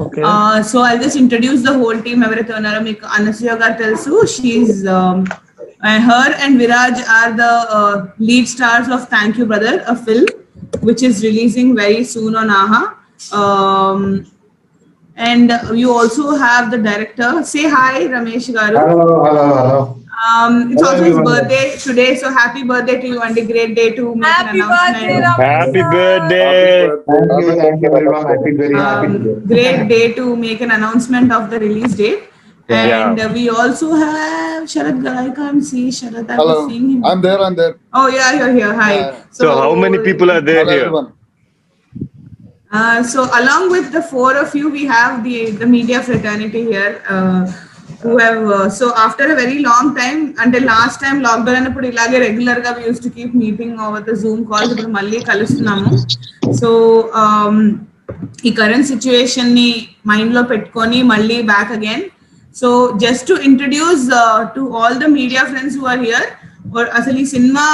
Okay. So I'll just introduce the whole team. Everything unnaro meeku Anasuya garu telusu. She's her and Viraj are the lead stars of Thank You Brother, a film which is releasing very soon on AHA. And you also have the director. Say hi, Ramesh garu. Hello. It's also his birthday today, so happy birthday to you and a great day to make an announcement. Happy birthday. Thank you very much. Very happy today. Great day to make an announcement of the release date. And we also have Sharad Garu. I can't see Sharad. I was seeing him. I'm there. Oh yeah, you're here. Hi. So how many people are there here? Everyone. So along with the four of you, we have the media fraternity here. Who have so after a very long time, until last time lockdown anappudu ilage regular ga we used to keep meeting over the Zoom calls, ippudu malli kalustunnamo. So ee current situation ni mind lo pettukoni malli back again. So just to introduce to all the media friends who are here, or asali cinema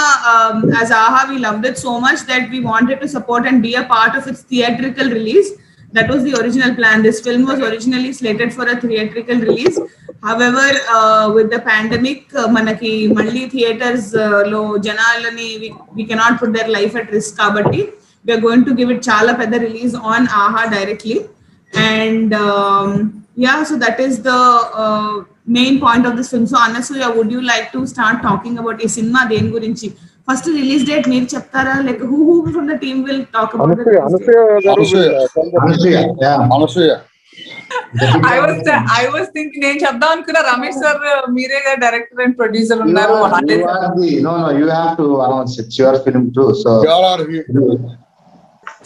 as AHA we loved it so much that we wanted to support and be a part of its theatrical release. That was the original plan. This film was originally slated for a theatrical release. However, with the pandemic, manaki malli theaters lo janalani we cannot put their life at risk kabatti we are going to give it chala pedda release on AHA directly. And yeah, so that is the main point of this film. So Anasuya, would you like to start talking about a cinema den gurinchi? First release date meer cheptara, like who from the team will talk about Anasuya. I was thinking నేను చెప్దాం అనుకున్నా Ramesh sir మీరే director and producer ఉన్నారు. No, you have to announce it's your film too.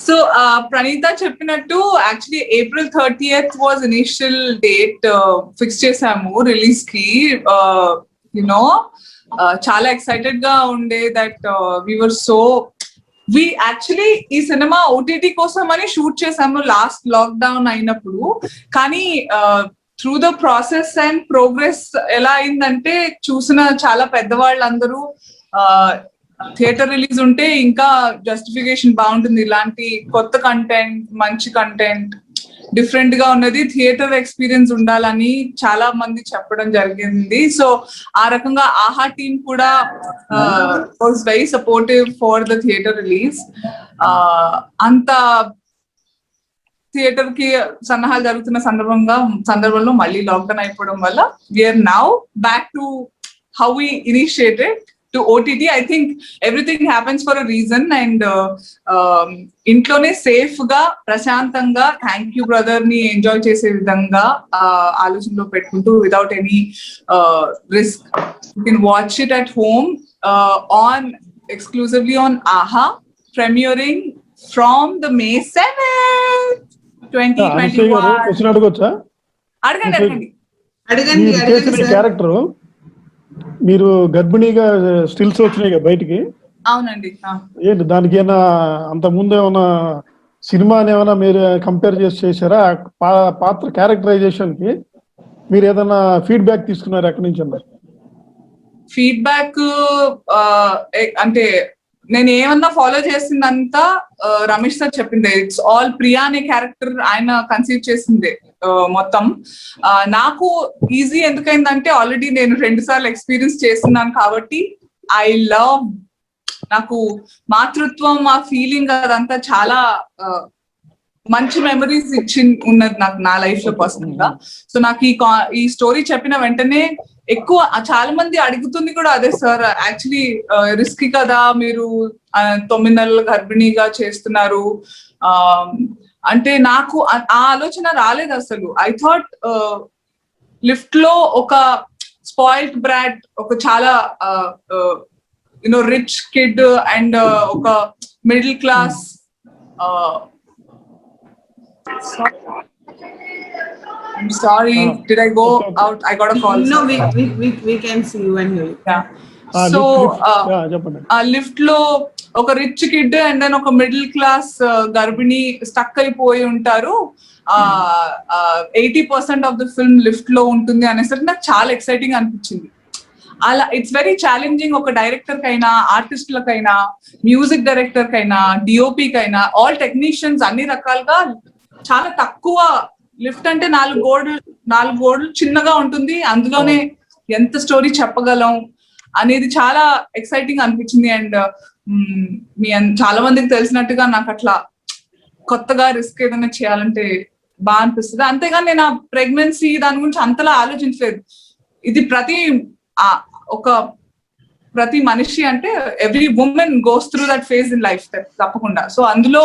So Pranita చెప్పినట్టు actually April 30th was initial date fix చేసాము release కి. చాలా excited గా ఉండే దట్ వి యాక్చువల్లీ ఈ సినిమా ఓటీటీ కోసం అని షూట్ చేసాము లాస్ట్ లాక్డౌన్ అయినప్పుడు. కానీ through the process and progress ఎలా అయిందంటే చూసిన చాలా పెద్దవాళ్ళందరూ థియేటర్ రిలీజ్ ఉంటే ఇంకా జస్టిఫికేషన్ బాగుంటుంది, ఇలాంటి కొత్త కంటెంట్, మంచి కంటెంట్, డిఫరెంట్ గా ఉన్నది, థియేటర్ ఎక్స్పీరియన్స్ ఉండాలని చాలా మంది చెప్పడం జరిగింది. సో ఆ రకంగా ఆహా టీమ్ కూడా was very supportive for the theatre release. అంత థియేటర్ కి సన్నాహాలు జరుగుతున్న సందర్భంలో మళ్ళీ లాక్డౌన్ అయిపోవడం వల్ల we're now back to how we initiated to OTT. I think everything happens for a reason, and ఇంట్లోనే సేఫ్ గా ప్రశాంతంగా థ్యాంక్ యూ బ్రదర్ ని ఎంజాయ్ చేసే విధంగా ఆలోచనలో పెట్టుకుంటూ without any risk you can watch it at home on exclusively on AHA, premiering from the May 7th, 2021. అడగండి character మీరు గర్భిణీగా స్టిల్స్ వచ్చినాయి కదా బయటికి. అవునండి. ఏంటి దానికి ఏమైనా అంత ముందు ఏమైనా సినిమాని ఏమైనా మీరు కంపేర్ చేసారా? పాత్ర క్యారెక్టరైజేషన్ కి మీరు ఏదైనా ఫీడ్బ్యాక్ తీసుకున్నారా ఎక్కడి నుంచి అన్నారు? ఫీడ్బ్యాక్ అంటే నేను ఏమన్నా ఫాలో చేసిందంతా రమేష్ సార్ చెప్పిందే. ఇట్స్ ఆల్ ప్రియా అనే క్యారెక్టర్ ఆయన కన్సీవ్ చేసిందే మొత్తం. నాకు ఈజీ ఎందుకైందంటే ఆల్రెడీ నేను 2 సార్లు ఎక్స్పీరియన్స్ చేస్తున్నాను కాబట్టి నాకు మాతృత్వం, ఆ ఫీలింగ్ అదంతా చాలా మంచి మెమరీస్ ఉన్నది నాకు నా లైఫ్ లో పర్సనల్ గా. సో నాకు ఈ స్టోరీ చెప్పిన వెంటనే ఎక్కువ చాలా మంది అడుగుతుంది కూడా అదే, సార్ యాక్చువల్లీ రిస్కీ కదా, మీరు 9 నెలల గర్భిణీగా చేస్తున్నారు అంటే నాకు ఆ ఆలోచన రాలేదు అసలు. ఐ థాట్ లిఫ్ట్ లో ఒక స్పాయిల్డ్ బ్రాట్, ఒక చాలా రిచ్ కిడ్ అండ్ ఒక middle class I'm sorry. Did I go out? I got a call. No, we can see you and hear you. Yeah. So lift లో ఒక rich kid and then ఒక middle class గర్భిణి stuck అయిపోయి ఉంటారు. 80% of the film lift లో ఉంటుంది అనేసరికి నాకు చాలా ఎక్సైటింగ్ అనిపించింది. అలా ఇట్స్ వెరీ ఛాలెంజింగ్ ఒక డైరెక్టర్ కైనా, ఆర్టిస్టులకైనా, మ్యూజిక్ డైరెక్టర్ కైనా, డిఓపి కైనా, ఆల్ టెక్నీషియన్స్ అన్ని రకాలుగా చాలా తక్కువ లిఫ్ట్ అంటే 4 గోడలు చిన్నగా ఉంటుంది, అందులోనే ఎంత స్టోరీ చెప్పగలం అనేది చాలా ఎక్సైటింగ్ అనిపించింది. అండ్ చాలా మందికి తెలిసినట్టుగా నాకు అట్లా కొత్తగా రిస్క్ ఏదైనా చేయాలంటే బాగా అనిపిస్తుంది. అంతేగాని నేను ఆ ప్రెగ్నెన్సీ దాని గురించి అంతలా ఆలోచించలేదు. ఇది ప్రతి మనిషి అంటే every women goes through that phase in life తప్పకుండా. సో అందులో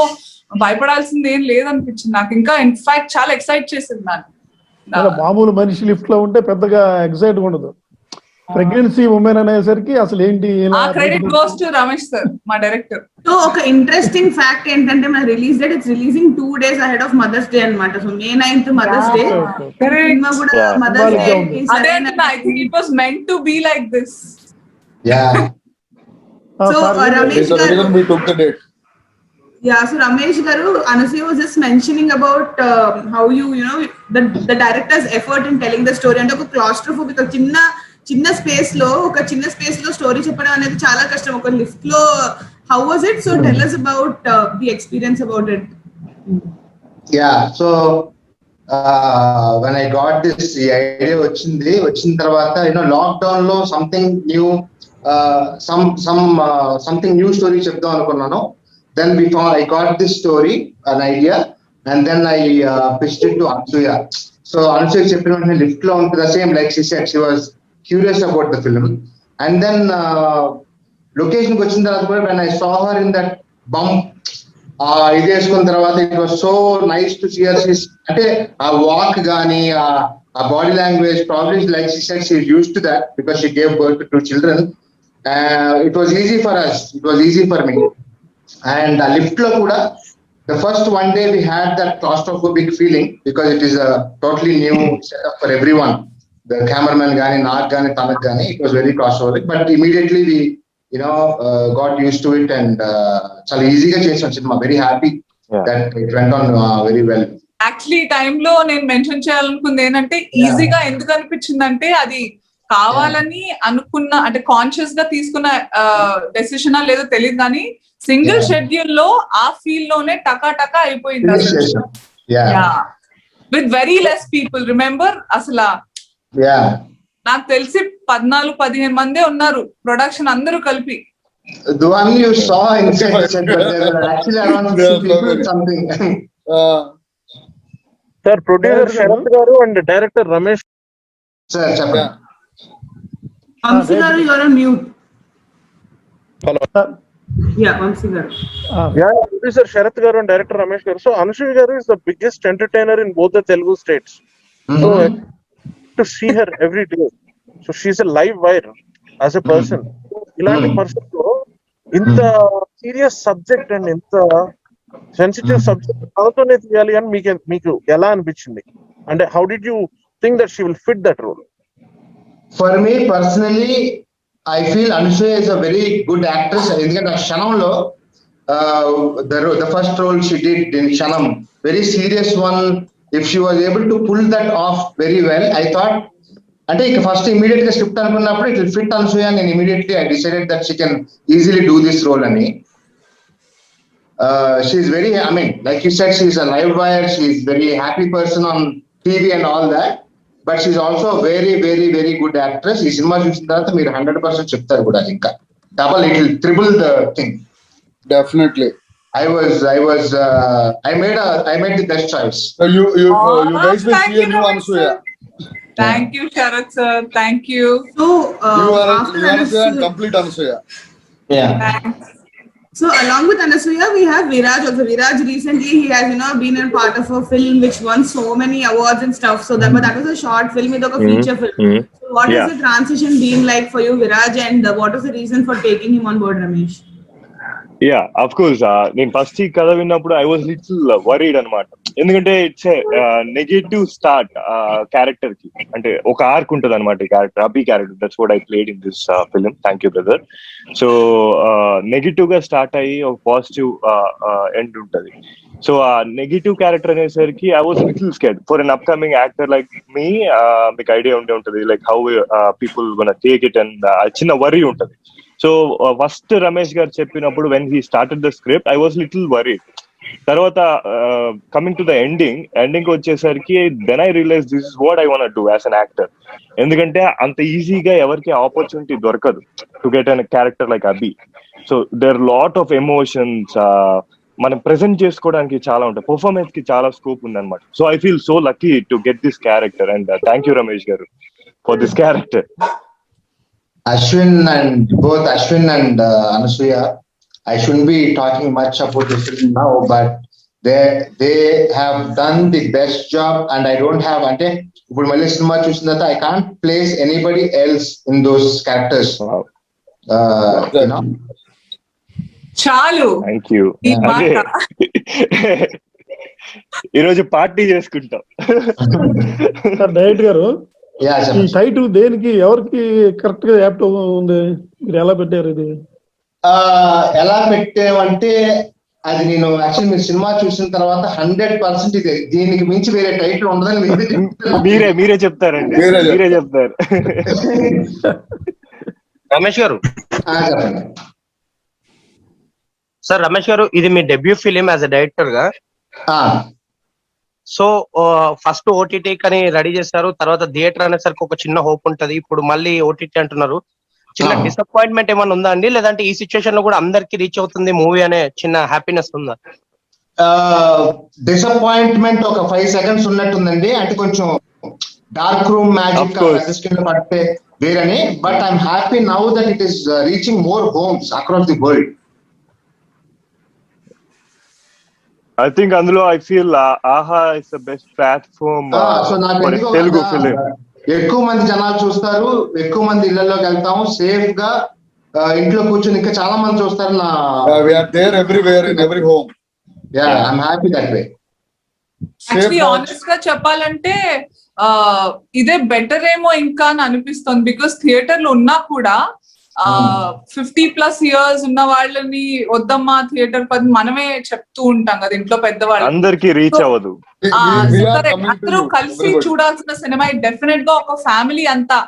భయపడాల్సింది ఏం లేదనిపించింది నాకు. ఇంకా ఇన్ఫాక్ట్ చాలా ఎక్సైట్ చేసింది నాకు. మామూలు మనిషి లిఫ్ట్ లో ఉంటే పెద్దగా ఎక్సైట్ ఉండదు, ప్రెగ్నెన్సీ ఉమెన్ అనేసరికి అసలు ఏంటి. Credit goes to Ramesh sir, మా డైరెక్టర్. సో ఒక ఇంట్రెస్టింగ్ ఫ్యాక్ట్ ఏంటంటే మన release date it's releasing 2 days ahead of Mother's Day అన్నమాట. So May 9th Mother's Day, cinema కూడా మదర్స్ డే. అదే అంటే I think it was meant to be like this. So Ramesh garu, so Ramesh garu, Anasuya was just mentioning about how you know the director's effort in telling the story. అంటే ఒక claustrophobic చిన్న space లో story చెప్పడం అనేది చాలా కష్టం ఒక lift లో. How was it? So tell us about the experience about it. So when I got this idea వచ్చిన తర్వాత లాక్డౌన్ లో something new something new story చెప్దాం అనుకున్నాను. Then I got this story, an idea, and then I pitched it to Anasuya. So Anasuya చెప్పిన వెంటనే lift లో ఉంటుంది, the same like she said, she was curious about the film. And then లొకేషన్కి వచ్చిన తర్వాత కూడా when I saw her in that bump, ఇది వేసుకున్న తర్వాత it was so nice to see her. అంటే ఆ వాక్ కానీ ఆ body language, probably like she said, she is used to that because she gave birth to 2 children. It was easy for us, it was easy for me. And a lift lo kuda, the first one day we had that claustrophobic feeling because it is a totally new setup for everyone, the cameraman gaani, naak gaani, tanak gaani. It was very claustrophobic, but immediately we got used to it and chala easy ga chesam cinema. Very happy that it went on very well. Actually ఈ టైంలో నేను mention చేయాలనుకుంది ఏంటంటే ఈజీగా ఎందుకు అనిపించిందంటే అది కావాలని అనుకున్న అంటే కాన్షియస్ గా తీసుకున్న డెసిషన్ లేదో తెలియదు కానీ సింగిల్ షెడ్యూల్ లో ఆ ఫీల్ లోనే టకా అయిపోయింది with very less people. Remember అసలు నాకు తెలిసి 14-15 మందే ఉన్నారు ప్రొడక్షన్ అందరూ కలిపి. The one you saw inside the set, but there were actually around 60 people something. Sir, producer Sharath garu and director Ramesh. Sir, chapter. Vamsi garu, you are on mute. Hello. Vamsi garu. Producer Sharath garu and director Ramesh garu. So Anasuya garu is the biggest entertainer in both the Telugu states. So to see her every day. So she's a live wire as a person. ఇలాంటి person లో ఇంత serious subject and ఇంత sensitive subject తనతోనే తీయాలి అని మీకు ఎలా అనిపించింది? అంటే how did you think that she will fit that role? For me personally, I feel Anasuya is a very good actress. ఎందుకంటే ఆ క్షణంలో the first role she did in Shanam, very serious one. If she was able to pull that off very well, I thought, అంటే ఇక first immediate గా script అనుకున్నప్పుడు it will fit Anasuya, and immediately I decided that she can easily do this role అని. She is very, I mean, like you said, she is a live wire, she is very happy person on TV and all that, but she is also a very very very good actress. ఈ cinema చూసిన తర్వాత మీరు 100% చెప్తారు కూడా, ఇంకా double it will triple the thing. Definitely. I made the best choice. You guys will see a new Anasuya. Thank you, Sharath sir. Thank you. So You are Anasuya and complete Anasuya. Thanks. So along with Anasuya, we have Viraj also. Viraj recently, he has been a part of a film which won so many awards and stuff. So that was a short film, with a feature film. So what has the transition been like for you, Viraj, and what was the reason for taking him on board, Ramesh? Yeah, of course. నేను first ఈ కథ విన్నప్పుడు I was little worried అనమాట. ఎందుకంటే it's negative start character కి. అంటే ఒక arc ఉంటుంది అనమాట ఈ character, Abhi character. That's what I played in this film. Thank you brother. So negative గా స్టార్ట్ అయ్యి ఒక పాజిటివ్ ఎండ్ ఉంటది. సో ఆ నెగిటివ్ క్యారెక్టర్ అనేసరికి I was little scared for an upcoming actor like me. మీకు ఐడియా ఉండే ఉంటది like how people gonna take it, and చిన్న వరీ ఉంటది. సో ఫస్ట్ రమేష్ గారు చెప్పినప్పుడు when he started the script I was little worried. తర్వాత coming to the ending వచ్చేసరికి then I realize this is what I want do as an actor. ఎందుకంటే అంత ఈజీగా ఎవరికి opportunity దొరకదు to get an character like Abhi. So there lot of emotions మనం present చేసుకోవడానికి చాలా ఉంటాయి, పర్ఫార్మెన్స్ కి చాలా స్కోప్ ఉంది అనమాట. So I feel so lucky to get this character and thank you Ramesh garu for this character. Ashwin and Anasuya, I shouldn't be talking much about the film now, but they have done the best job, and I don't have ante ఇప్పుడు మళ్ళీ cinema చూసిన తర్వాత I can't place anybody else in those characters. Wow. You know? చాలు thank you. ఈ మాట. ఈరోజు party చేసుకుంటాం. Direct గారు, Yeah, ఈ టైటిల్ దేనికి ఎవరికి కరెక్ట్ గా యాప్ట్ ఉంది, మీరు ఎలా పెట్టారు ఇది? ఎలా పెట్టామంటే అది నేను యాక్చువల్లీ మీరు సినిమా చూసిన తర్వాత 100% ఇది దీనికి మించి వేరే టైటిల్ ఉండదని మీరే చెప్తారండి, మీరే చెప్తారు. రమేష్ గారు, చెప్పండి సార్ రమేష్ గారు, ఇది మీ debut film as a director గా. సో ఫస్ట్ ఓటీటీ కని రెడీ చేశారు, తర్వాత థియేటర్ అనేసరికి ఒక చిన్న హోప్ ఉంటది, ఇప్పుడు మళ్ళీ ఓటీటీ అంటున్నారు. చిన్న డిసప్పాయింట్మెంట్ ఏమైనా ఉందా అండి, లేదంటే ఈ సిచ్యువేషన్ లో కూడా అందరికి రీచ్ అవుతుంది మూవీ అనే చిన్న హ్యాపీనెస్ ఉందా? డిసప్పాయింట్మెంట్ ఒక 5 seconds ఉన్నట్టుందండి, అంటే కొంచెం డార్క్ రూమ్ మ్యాజిక్ పడితే వేరని. But I'm happy now that it is reaching more homes across the world. I think అందులో I feel ఆహా is the best platform for Telugu film. ఎక్కువ మంది జనాలు చూస్తారు, ఎక్కువ మంది ఇళ్లలోకి వెళ్తాము, సేఫ్ గా ఇంట్లో కూర్చొని ఇంకా చాలా మంది చూస్తారు. We are there everywhere in every home. Yeah, I'm happy that way. Actually honest గా చెప్పాలంటే ఇదే బెటర్ ఏమో ఇంకా అని అనిపిస్తుంది. బికాస్ థియేటర్లు ఉన్నా కూడా 50+ years ఉన్న వాళ్ళని వద్దమ్మా థియేటర్ పది మనమే చెప్తూ ఉంటాం కదా ఇంట్లో పెద్దవాళ్ళు, అందరికి రీచ్ అవ్వదు. అందరూ కలిసి చూడాల్సిన సినిమా. డెఫినెట్ గా ఒక ఫ్యామిలీ అంతా,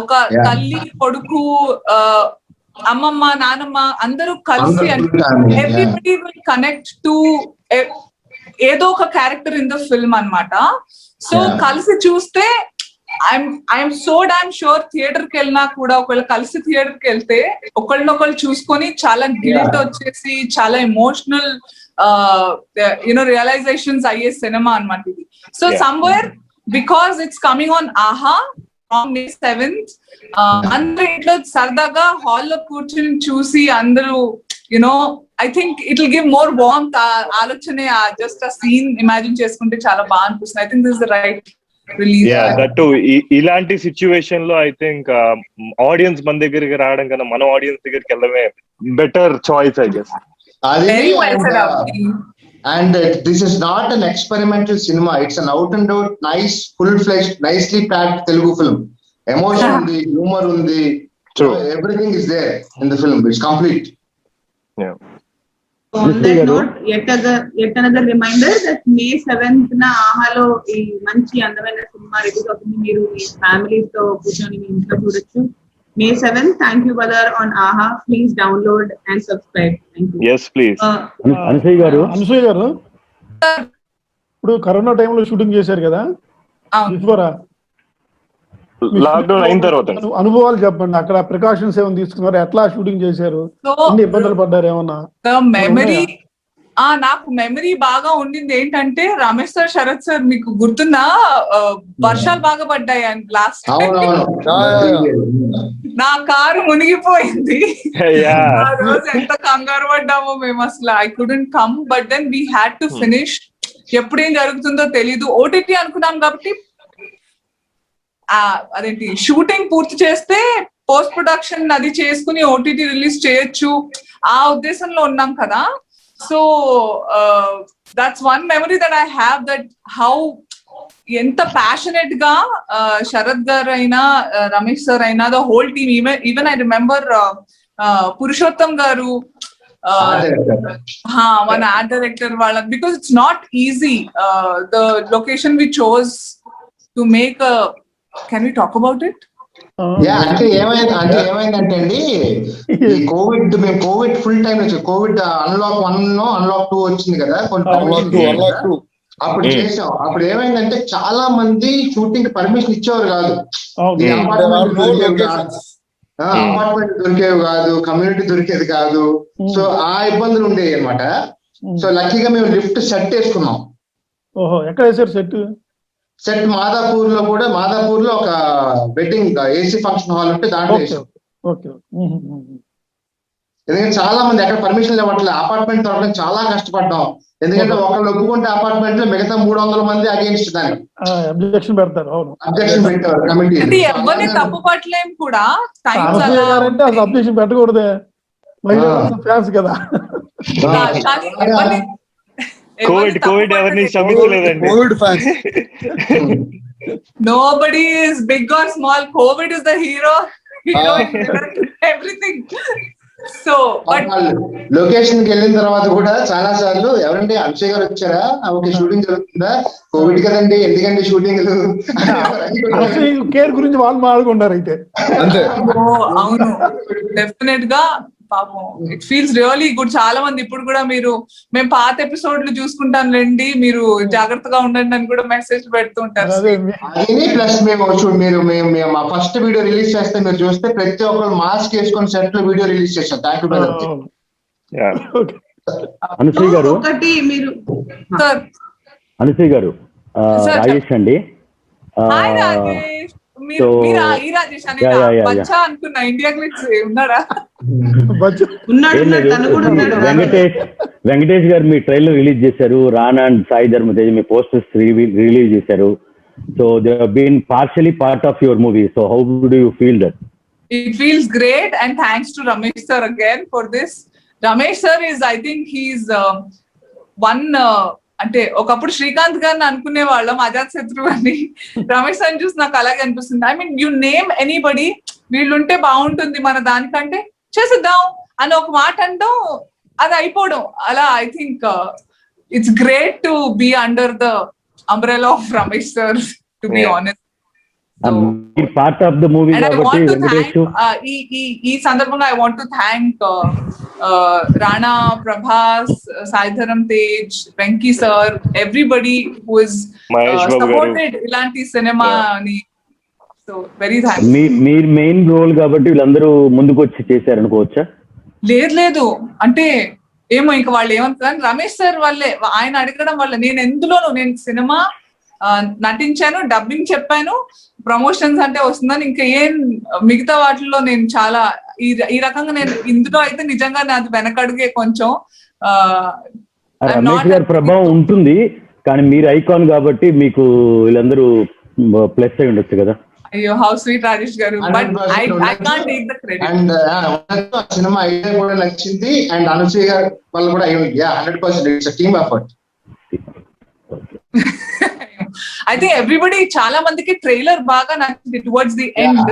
ఒక తల్లి కొడుకు అమ్మమ్మ నానమ్మ అందరూ కలిసి, ఎవ్రీబడి విల్ కనెక్ట్ టు ఏదో ఒక క్యారెక్టర్ ఇన్ ద ఫిల్మ్ అన్నమాట. సో కలిసి చూస్తే I'm so damn sure theatre కి వెళ్ళినా కూడా ఒకవేళ కలిసి థియేటర్ కి వెళ్తే ఒకళ్ళనొకళ్ళు చూసుకొని చాలా గిల్ట్ వచ్చేసి చాలా ఎమోషనల్ రియలైజేషన్స్ అయ్యే సినిమా అన్నమాట ఇది. So somewhere because it's coming on ఆహా ఫ్రమ్ May 7th, అందరూ ఇంట్లో సరదాగా హాల్లో కూర్చుని చూసి అందరూ I think it will give more warmth. ఆలోచనే జస్ట్ ఆ సీన్ ఇమాజిన్ చేసుకుంటే చాలా బాగా అనిపిస్తుంది. I think this is the right release. ఇలాంటి సిచ్యువేషన్ లో ఐ థింక్ ఆడియన్స్ మన దగ్గరికి రావడం కన్నా మనం ఆడియన్స్ దగ్గరికి వెళ్ళడమే better choice I guess. And this is not an experimental cinema, it's an out and out nice full-fledged nicely packed Telugu film. Emotion undi, humor undi, everything is there in the film. It's complete. Yeah. On that note, yet another reminder that May 7th na ఆహాలో ఈ మంచి అందమైన cinema release అవుతుంది. మీరు మీ families తో కూర్చొని మీ ఇంట్లో చూడొచ్చు. May 7th. Thank you, brother, on AHA. Please download and subscribe. Thank you. Yes, please. Anasuya గారు ఇప్పుడు కరోనా టైంలో షూటింగ్ చేశారు కదా, లాక్డౌన్ అయిన తర్వాత అనుభవాలు చెప్పండి. అక్కడ ప్రికాషన్స్ ఏమైనా తీసుకున్నారు, ఎట్లా షూటింగ్ చేశారు, ఎన్ని ఇబ్బందులు పడ్డారు ఏమన్నా? నాకు మెమరీ బాగా ఉండింది ఏంటంటే రమేష్ సార్, శరత్ సార్, మీకు గుర్తుందా వర్షాలు బాగా పడ్డాయి అండ్ లాస్ట్ నా కారు మునిగిపోయింది. ఆ రోజు ఎంత కంగారు పడ్డామో మేము అసలు. I couldn't come, but then we had to finish. ఎప్పుడేం జరుగుతుందో తెలీదు. ఓటీటీ అనుకున్నాం కాబట్టి అదేంటి షూటింగ్ పూర్తి చేస్తే పోస్ట్ ప్రొడక్షన్ అది చేసుకుని ఓటీటీ రిలీజ్ చేయొచ్చు ఆ ఉద్దేశంలో ఉన్నాం కదా. So that's one memory that I have, that how ఎంత ప్యాషనెట్ గా శరత్ గారు అయినా రమేష్ సార్ అయినా the whole team, even I remember Purushottam garu మన ఆర్ట్ డైరెక్టర్ వాళ్ళ, because it's not easy the location we chose to make. Can we talk about it? అంటే ఏమైందంటే అండి, ఈ మేము కోవిడ్ ఫుల్ టైం నుంచి కోవిడ్ అన్లాక్ 1 అన్లాక్ 2 వచ్చింది కదా, అప్పుడు చేసాం. అప్పుడు ఏమైందంటే చాలా మంది షూటింగ్ పర్మిషన్ ఇచ్చేవారు కాదు, అపార్ట్మెంట్ దొరికేవి కాదు, కమ్యూనిటీ దొరికేది కాదు. సో ఆ ఇబ్బందులు ఉండేవి అనమాట. సో లక్కీగా మేము లిఫ్ట్ సెట్ వేసుకున్నాం. ఓహో, ఎక్కడ వేసారు సెట్? మాదాపూర్ లో ఒక వెడ్డింగ్ ఏసీ ఫంక్షన్ హాల్ ఉంటే దాంట్లో వేసాం. ఎందుకంటే చాలా మంది ఎక్కడ పర్మిషన్ ఇవ్వట్లేదు, అపార్ట్మెంట్ దొరకడం చాలా కష్టపడ్డాం. ఎందుకంటే ఒకళ్ళు ఒప్పుకుంటే అపార్ట్మెంట్ లో మిగతా 300 మంది అగేన్స్ట్ దాన్ని అబ్జెక్షన్ పెట్టారు కమిటీ. తప్పు పట్టలేం కూడా, అబ్జెక్షన్ పెట్టకూడదే, ఫ్యాన్స్ కదా. కోవిడ్ ఎవరిని క్షమించలేదండి. Nobody is big or small. COVID is the hero, everything. So location కి వెళ్ళిన తర్వాత కూడా చాలా సార్లు ఎవరండి అక్షయ్ గారు వచ్చారా, ఓకే షూటింగ్ జరుగుతుందా, కోవిడ్ కదండి ఎందుకండి షూటింగ్ కేర్ గురించి వాళ్ళు మాట్లాడుకుంటారు అయితే. అవును, డెఫినెట్ గా పాపం ఇట్ ఫీల్స్ రియలీ గుడ్. చాలా మంది ఇప్పుడు కూడా మేము పాత ఎపిసోడ్లు చూసుకుంటాను రండి, మీరు జాగ్రత్తగా ఉండండి అని కూడా మెసేజ్ పెడుతుంటారు. ప్లస్ మేము మా ఫస్ట్ వీడియో రిలీజ్ చేస్తే మీరు చూస్తే ప్రతి ఒక్కరు మాస్క్ వేసుకొని సెట్ లో వీడియో రిలీజ్ చేశాం. Thank you. అనుసూయ గారు, అనుసూయ గారు, రాజేష్ అండి. వెంకటేష్ గారు మీ ట్రైలర్ రిలీజ్ చేశారు, రానా అండ్ సాయి ధర్మ తేజ్ మీ పోస్టర్స్ రిలీజ్ చేశారు. So they have been partially part of your movie. So how do you feel that? It feels great, and thanks to Ramesh sir again for this. Ramesh sir is, I think he's one అంటే ఒకప్పుడు శ్రీకాంత్ గారిని అనుకునే వాళ్ళం, అజాత్ శత్రు అని. రమేష్ అని చూసి నాకు అలాగే అనిపిస్తుంది. I mean you name anybody, వీళ్ళుంటే బాగుంటుంది మన దానికంటే, చేసిద్దాం అని ఒక మాట అంటాం, అది అయిపోవడం అలా. I think it's great to be under the umbrella of Ramesh sir, to be honest. Part of the movie ఈ సందర్భంగా I want to thank Rana, Prabhas, Saidharam Tej, Venky sir, everybody who is supported ఇలాంటి సినిమాని. So very thanks. మీరు మెయిన్ రోల్ కాబట్టి వీళ్ళందరూ ముందుకు వచ్చి చేశారనుకోవచ్చా? లేదు, అంటే ఏమో ఇంకా వాళ్ళు ఏమంటారు, రమేష్ సార్ వాళ్ళే, ఆయన అడగడం వల్ల నేను సినిమా నటించాను, డబ్బింగ్ చెప్పాను, ప్రమోషన్స్ అంటే వస్తుందని, ఇంకా ఏం మిగతా వాటిల్లో నేను చాలా ఈ రకంగా నేను ఇందులో అయితే నిజంగా నాది వెనకడుగే కొంచెం. రమేష్ గారి ప్రభావం ఉంటుంది, కానీ మీరు ఐకాన్ కాబట్టి మీకు వీళ్ళందరూ ప్లస్ అయి ఉండొచ్చు కదా. అయ్యో, హౌ స్వీట్ రాజేష్ గారు, but I can't take the credit. And cinema idea కూడా నచ్చింది, అండ్ అనుసూయ గారు వాళ్ళు కూడా 100% ఇట్స్ ఎ టీమ్ ఎఫర్ట్. అయితే ఎవ్రీబడి, చాలా మందికి ట్రైలర్ బాగా నచ్చింది. టువర్డ్స్ ది ఎండ్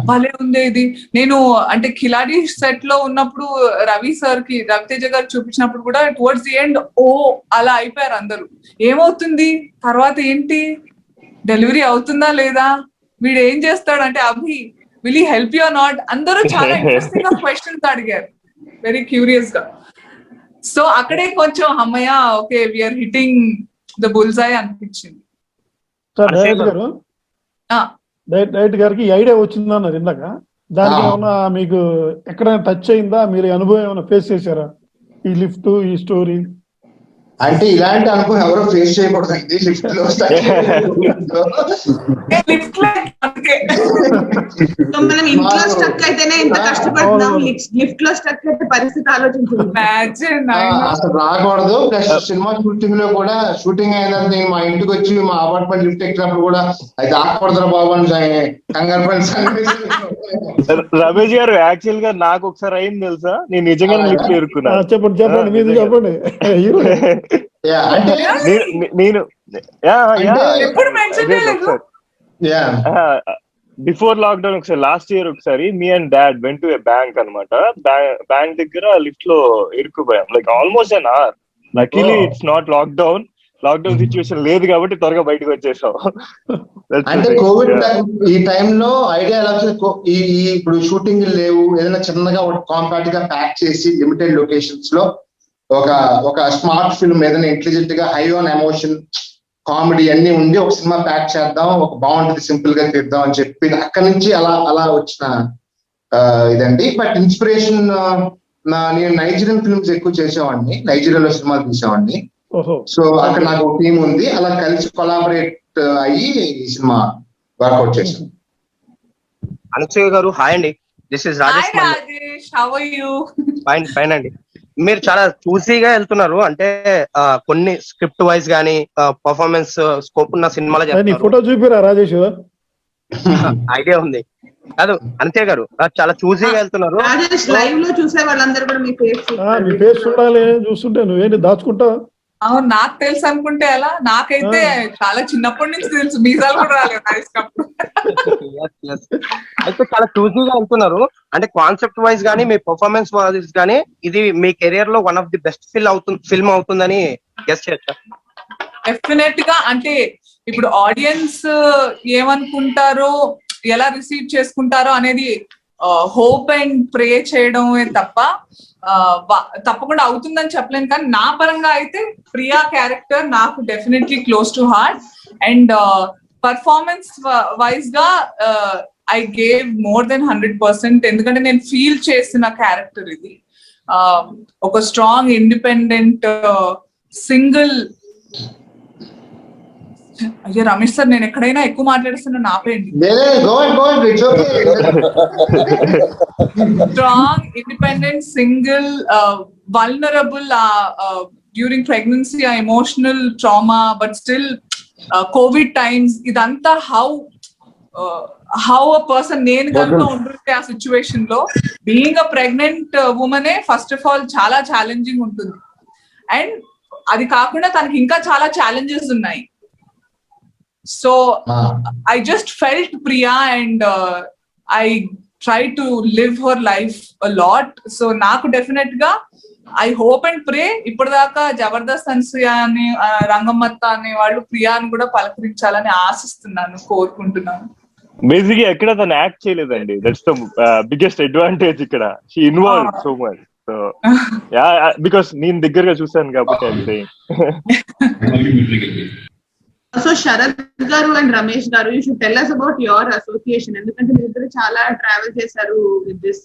భలే ఉంది ఇది. నేను అంటే కిలాడి సెట్ లో ఉన్నప్పుడు రవితేజ గారు చూపించినప్పుడు కూడా టువర్డ్స్ ది ఎండ్ అలా అయిపోయారు అందరూ. ఏమవుతుంది తర్వాత, ఏంటి డెలివరీ అవుతుందా లేదా, వీడు ఏం చేస్తాడు అంటే, Abhi will he help you not, అందరూ చాలా ఇంట్రెస్టింగ్ గా క్వశ్చన్స్ అడిగారు, వెరీ క్యూరియస్ గా. సో అక్కడే కొంచెం అమ్మయ్య, okay we are hitting the bullseye అనిపించింది. డైరెక్ట్ గారికి ఐడియా వచ్చిందన్నారు ఇందాక, దానికి ఏమన్నా మీకు ఎక్కడైనా టచ్ అయిందా, మీరు అనుభవం ఏమైనా ఫేస్ చేశారా ఈ లిఫ్ట్, ఈ స్టోరీ? అంటే ఇలాంటి అనుభవం ఎవరో ఫేస్ చేయకూడదండి లిఫ్ట్ లో. మనం ఇంట్లో స్టక్ అయితేనే ఇంత కష్టపడుతున్నాం, లిఫ్ట్ లో స్టక్ అయితే పరిస్థితి ఆలోచించండి. అసలు రాకూడదు. ప్లస్ సినిమా షూటింగ్ లో కూడా, షూటింగ్ అయిన నేను మా ఇంటికి వచ్చి మా అపార్ట్మెంట్ లిఫ్ట్ ఎక్కినప్పుడు కూడా అయితే ఆకూడదురా బాబు అని కంగారు పడి. రమేష్ గారు, యాక్చువల్ గా నాకు ఒకసారి అయింది తెలుసా, నేను నిజంగా లిఫ్ట్ ఎరుకున్నా. చెప్పండి మీరు చెప్పండి. నేను బిఫోర్ లాక్డౌన్ ఒకసారి, లాస్ట్ ఇయర్ ఒకసారి me and dad went to a bank అనమాట. బ్యాంక్ దగ్గర లిఫ్ట్ లో ఇరుక్కుపోయాం, like almost an hour. Luckily it's not lockdown. Lockdown situation లేదు కాబట్టి త్వరగా బయటకు వచ్చేసాం. అంటే కోవిడ్ ఈ టైంలో ఐడియా ఎలా వచ్చింది? ఈ ఇప్పుడు షూటింగ్ లేవు, ఏదైనా చిన్నగా కాంపాక్ట్ గా ప్యాక్ చేసి లిమిటెడ్ లొకేషన్స్ లో ఒక స్మార్ట్ ఫిల్మ్ ఏదైనా ఇంటెలిజెంట్ గా హై ఆన్ ఎమోషన్ కామెడీ అన్ని ఉండి ఒక సినిమా ప్యాక్ చేద్దాం, ఒక బాగుంటుంది సింపుల్ గా తీద్దాం అని చెప్పి అక్కడి నుంచి అలా వచ్చిన ఇదండి. బట్ ఇన్స్పిరేషన్ నేను నైజీరియన్ ఫిల్మ్స్ ఎక్కువ చేసేవాడిని, నైజీరియాలో సినిమాలు తీసేవాడిని. సో అక్కడ నాకు టీం ఉంది, అలా కలిసి కొలాబరేట్ అయ్యి ఈ సినిమా వర్కౌట్ చేశాను. అనసూయ గారు హాయ్ అండి, this is Rajesh. How are you? Fine అండి. మీరు చాలా చూసీగా వెళ్తున్నారు, అంటే కొన్ని స్క్రిప్ట్ వైజ్ గానీ పర్ఫార్మెన్స్ స్కోప్ ఉన్న సినిమాలో ఫోటో చూపిరా రాజేష్? ఐడియా ఉంది కాదు అంతే గారు, చాలా చూసీగా వెళ్తున్నారు. లైవ్ లో చూసే వాళ్ళందరూ కూడా మీ ఫేస్ చూడాలి, చూస్తుంటే నువ్వేంటి దాచుకుంటావు? అవును, నాకు తెలుసు అనుకుంటే ఎలా? నాకైతే చాలా చిన్నప్పటి నుంచి తెలుసు, మీసాలు కూడా రాలేదు. అయితే చాలా చూసీగా వెళ్తున్నారు, అంటే కాన్సెప్ట్ వైజ్ గానీ మీ పర్ఫార్మెన్స్ వైజ్ గానీ ఇది మీ కెరియర్ లో one of the best film అవుతుందని గెస్ చేయొచ్చా? డెఫినెట్ గా. అంటే ఇప్పుడు ఆడియన్స్ ఏమనుకుంటారో, ఎలా రిసీవ్ చేసుకుంటారో అనేది హోప్ అండ్ ప్రే చేయడమే తప్ప తప్పకుండా అవుతుందని చెప్పలేను. కానీ నా పరంగా అయితే ప్రియా క్యారెక్టర్ నాకు definitely close to heart. And performance wise గా ఐ గేవ్ మోర్ దెన్ 100%. ఎందుకంటే నేను ఫీల్ చేసిన క్యారెక్టర్ ఇది. ఒక స్ట్రాంగ్ ఇండిపెండెంట్ సింగిల్. అయ్యో రమేష్ సార్, నేను ఎక్కడైనా ఎక్కువ మాట్లాడుతున్నా ఆపేయండి. Strong independent single, vulnerable during pregnancy, ఆ emotional trauma, but still covid times, ఇదంతా హౌ అ పర్సన్ నేను కనుక ఉంటుంటే ఆ సిచ్యువేషన్ లో బీయింగ్ అ ప్రెగ్నెంట్ ఉమెనే ఫస్ట్ ఆఫ్ ఆల్ చాలా ఛాలెంజింగ్ ఉంటుంది. అండ్ అది కాకుండా తనకి ఇంకా చాలా ఛాలెంజెస్ ఉన్నాయి. So I just felt Priya and I tried to live her life a lot. So నాకు డెఫినెట్ గా ఐ హోప్ అండ్ ప్రే ఇప్పటిదాకా జబర్దస్త్ అనసూయ అని రంగమ్మత్త అనే వాళ్ళు ప్రియాని కూడా పలకరించాలని ఆశిస్తున్నాను, కోరుకుంటున్నాను. బేసిక్గా ఎక్కడ తను యాక్ట్ చేయలేదండి, దట్స్ ద బిగ్గెస్ట్ అడ్వాంటేజ్ ఇక్కడ. She involve so much. So yeah, because నేను దగ్గరగా చూసాను కాబట్టి I am saying. So Sharath garu and Ramesh garu, you should tell us about your association. ఎందుకంటే మీరు ఇద్దరు చాలా ట్రావెల్ చేశారు with this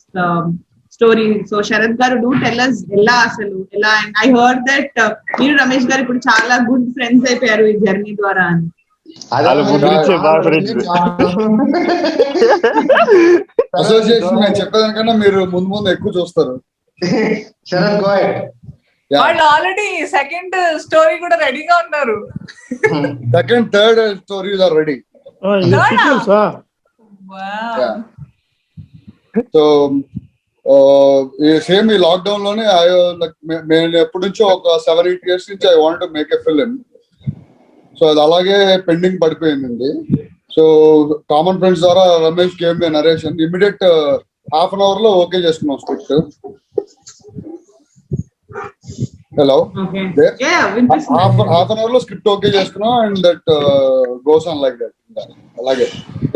story. So Sharath garu, do tell us ఎలా అసలు ఎలా? అండ్ ఐ హర్డ్ దట్ మీరు రమేష్ గారు ఇప్పుడు చాలా గుడ్ ఫ్రెండ్స్ అయిపోయారు ఈ జర్నీ ద్వారా అని. అసోసియేషన్ నేను చెప్పేదానికన్నా మీరు ముందు ఎక్కువ చూస్తారు. శరత్ గోయ్ వాళ్ళు ఆల్రెడీ సెకండ్ స్టోరీ కూడా రెడీగా ఉన్నారు. Second third stories are ready. So same ఈ లాక్డౌన్ లోనే నేను ఎప్పటి నుంచో ఒక 7-8 years నుంచి I want to make a film. So అది అలాగే పెండింగ్ పడిపోయిందండి. సో కామన్ ఫ్రెండ్స్ ద్వారా Ramesh gave me narration immediate half an hour లో ఓకే చేసుకున్నాం script. Hello, half an hour లో స్క్రిప్ట్ ఓకే చేసుకున్నాం and that goes on like that. అలాగే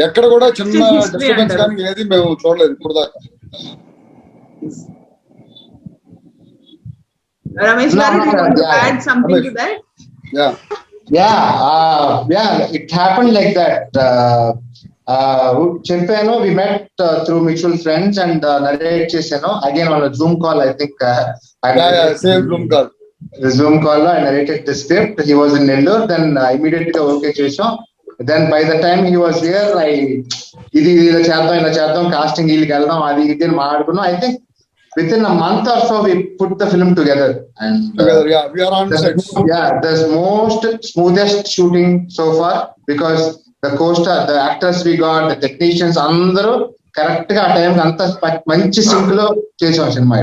ఎక్కడ కూడా చిన్న డిస్టర్బెన్స్ కానీ ఏది మేము చూడలేదు ఇప్పుడు దాకా. రమేష్ గారు, you want to add something to that? Yeah, it happened like that. చెప్పాను, we met through mutual friends and narrate చేశాను again on a Zoom call. I think same Zoom call lo I narrated the script. He was in Nellore, then immediately okay చేసాం. Then by the time he was here, ఇది ఇలా చేద్దాం casting వీళ్ళకి వెళ్దాం అది ఇది అని మాట్లాడుకున్నాం. I think within a month or so we put the film together and we are on set. The most smoothest shooting so far because the co-star, the actors we got, the technicians అందరూ correct గా ఆ time అంతా మంచి sync లో చేసాం cinema.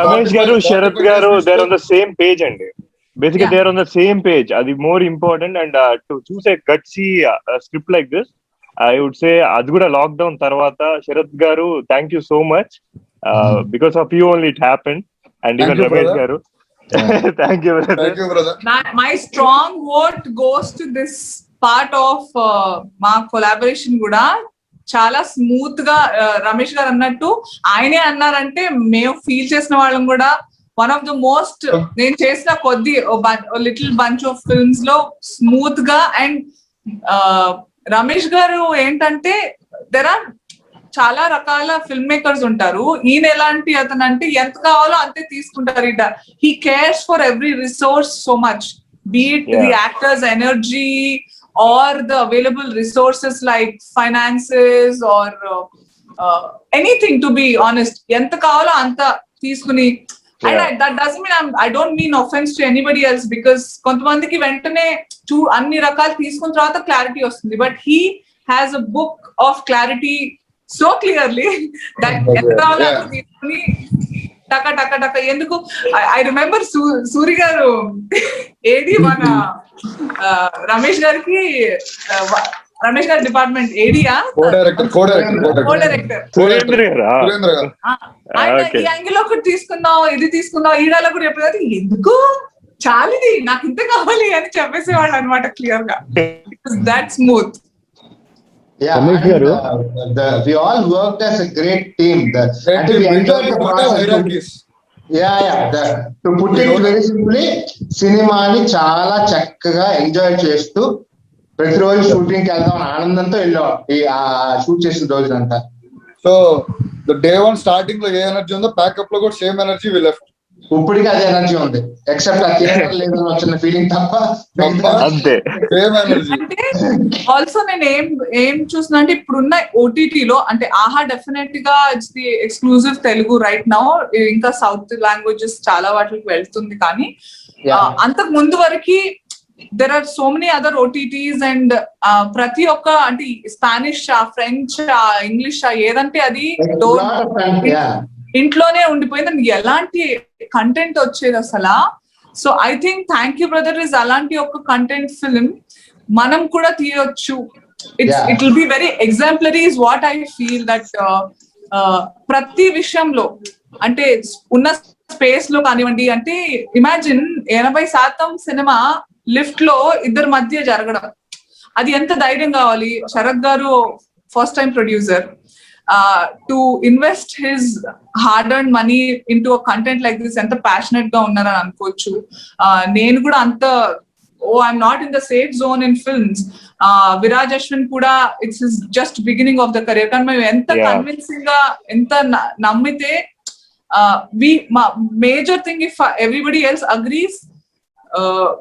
Ramesh గారు, శరత్ గారు, they're on the same page అండి. Basically they're on the same page. అది more important and to choose a gutsy script like this, I would say అది కూడా లాక్డౌన్ తర్వాత. శరత్ గారు, thank you so much. Because of you only it happened. And even Ramesh garu, thank you thank you brother. My strong vote goes to this part of మా collaboration కూడా చాలా smooth గా రమేష్ గారు అన్నట్టు ఆయనే అన్నారంటే మేము ఫీల్ చేసిన వాళ్ళం కూడా వన్ ఆఫ్ ద మోస్ట్ నేను చేసిన కొద్ది లిటిల్ బంచ్ ఆఫ్ ఫిల్మ్స్ లో స్మూత్ గా అండ్ రమేష్ గారు ఏంటంటే దెర్ ఆర్ చాలా రకాల ఫిల్మ్ మేకర్స్ ఉంటారు. ఈయన ఎలాంటి అతను అంటే ఎంత కావాలో అంతే తీసుకుంటారు. He cares for every resource so much, beat the actors energy or the available resources like finances or anything, to be honest. Enta kavalo anta teeskuni. And that doesn't mean I don't mean offense to anybody else, because kontamandiki ventane anni rakalu teeskunna tarvata clarity vastundi, but he has a book of clarity so clearly that enta kavalo anta teeskuni taka taka taka enduku. I remember Suri garu AD mana Ramesh గారికి రమేష్ గారి department ఏడియా ఆయన ఈ angle ఒకటి తీసుకున్నావు, ఇది తీసుకున్నావు, ఈడాలో కూడా చెప్పేది ఎందుకు చాలిది నాకు ఇంత కావాలి అని చెప్పేసేవాళ్ళు అనమాట క్లియర్ గా. That smooth. Yeah, we all worked as a great team. We enjoyed the process. To put it very simply, సినిమాని చాలా చక్కగా ఎంజాయ్ చేస్తూ ప్రతిరోజు షూటింగ్ కి వెళ్దాం ఆనందంతో వెళ్ళాం ఆ షూట్ చేసిన రోజునంతా. సో డే 1 స్టార్టింగ్ లో ఏ ఎనర్జీ ఉందో ప్యాకప్ లో కూడా సేమ్ ఎనర్జీ వి లెఫ్ట్. ఇప్పటికీ అదే ఎనర్జీ ఉంది, ఎక్సెప్ట్ ఆ థియేటర్ లేదని వచ్చిన ఫీలింగ్ తప్ప అంతే సేమ్ ఎనర్జీ. అంటే ఆల్సో నేను ఏం చూస్తున్నా అంటే ఇప్పుడున్న ఓటీటీ లో అంటే ఆహా డెఫినెట్ గా it's the exclusive Telugu right now, ఇంకా సౌత్ లాంగ్వేజెస్ చాలా వాటికి వెళ్తుంది. కానీ అంతకు ముందు వరకు there are so many other OTTs and ప్రతి ఒక్క అంటే స్పానిష్ ఫ్రెంచ్ ఇంగ్లీష్ ఏదంటే అది ఇంట్లోనే ఉండిపోయింది, ఎలాంటి కంటెంట్ వచ్చేది అసలు. So I think thank you brother is అలాంటి ఒక కంటెంట్ ఫిల్మ్ మనం కూడా తీయొచ్చు. It will be very exemplary is what I feel that ప్రతి విషయంలో అంటే ఉన్న స్పేస్ లో కానివ్వండి. అంటే ఇమాజిన్ 80% సినిమా లిఫ్ట్ లో ఇద్దరి మధ్య జరగడం, అది ఎంత ధైర్యం కావాలి. Sharath garu first time producer, to invest his hard earned money into a content like this ఎంత ప్యాషనెట్ గా ఉన్నారని అనుకోవచ్చు. నేను కూడా అంత I'm not in the safe zone in films. Viraj Ashwin కూడా it's his just beginning of the career. కానీ మేము ఎంత కన్విన్సింగ్ గా ఎంత నమ్మితే major thing if everybody else agrees,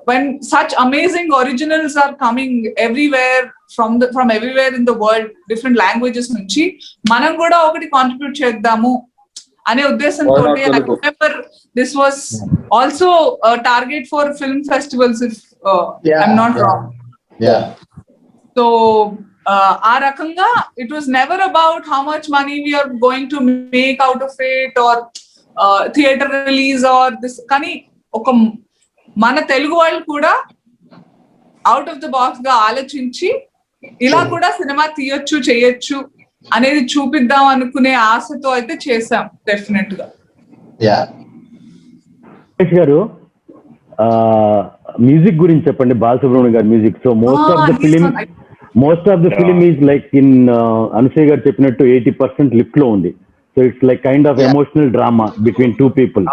when such amazing originals are coming everywhere from everywhere in the world, different languages nunchi manam kuda okati contribute cheddaamu ane uddeshamto. I remember this was also a target for film festivals if I'm not wrong. So aa rakanga it was never about how much money we are going to make out of it or theater release or this. Kani oka మన తెలుగు వాళ్ళు కూడా out of the box గా ఆలోచించి ఇలా కూడా cinema తీయొచ్చు చేయొచ్చు అనేది చూపిద్దాం అనుకునే ఆశతో అయితే చేసాం డెఫినెట్ గా. గారు మ్యూజిక్ గురించి చెప్పండి, బాలసుబ్రహ్మణ్యం గారి music. So most of the film is like in Anasuya గారు చెప్పినట్టు 80% లిఫ్ట్ లో ఉంది. So it's like kind of emotional drama between two people.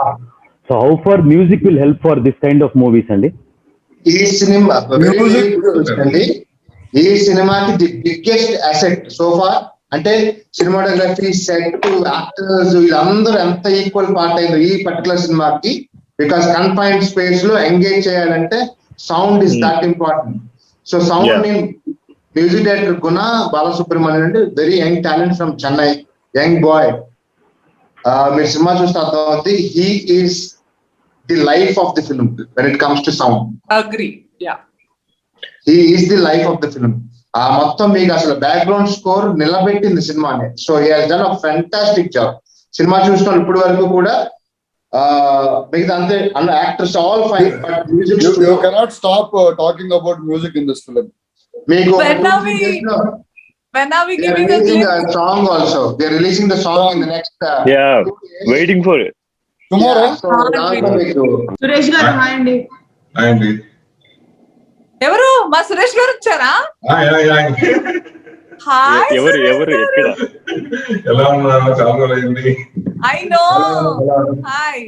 So how far music will help for this kind of movies andi? Ee cinema ee cinemaకి the biggest asset so far. అంటే cinematography, set, actors వీళ్ళందరూ ఎంత equal part అయిందో ఈ particular సినిమాకి. Because confined space లో engage చేయాలంటే sound is that important. So sound ని మ్యూజిక్ డైరెక్టర్ గుణ బాలసుబ్రహ్మణ్యం అంటే very young talent from Chennai, young boy. మీరు సినిమా చూస్తే అర్థమవుతుంది, he is the life of the film when it comes to sound. Agree, yeah. He is the life of the film. మొత్తం మీకు అసలు background score నిలబెట్టింది సినిమానే. So he has done a fantastic job. Cinema చూసిన ఇప్పటి వరకు కూడా మిగతా అంతే actors all fine, but music you cannot stop talking about music in this film. మీకు when are we giving a song also? They are releasing the song in the next waiting for it. Tomorrow. Suresh గారు hi అండి. అండి ఎవరు మా సురేష్ గారు వచ్చారా? Hi ఎవరు ఎక్కడ? ఎలా ఉన్నారు? చాలా రోజులైంది. I know. Hi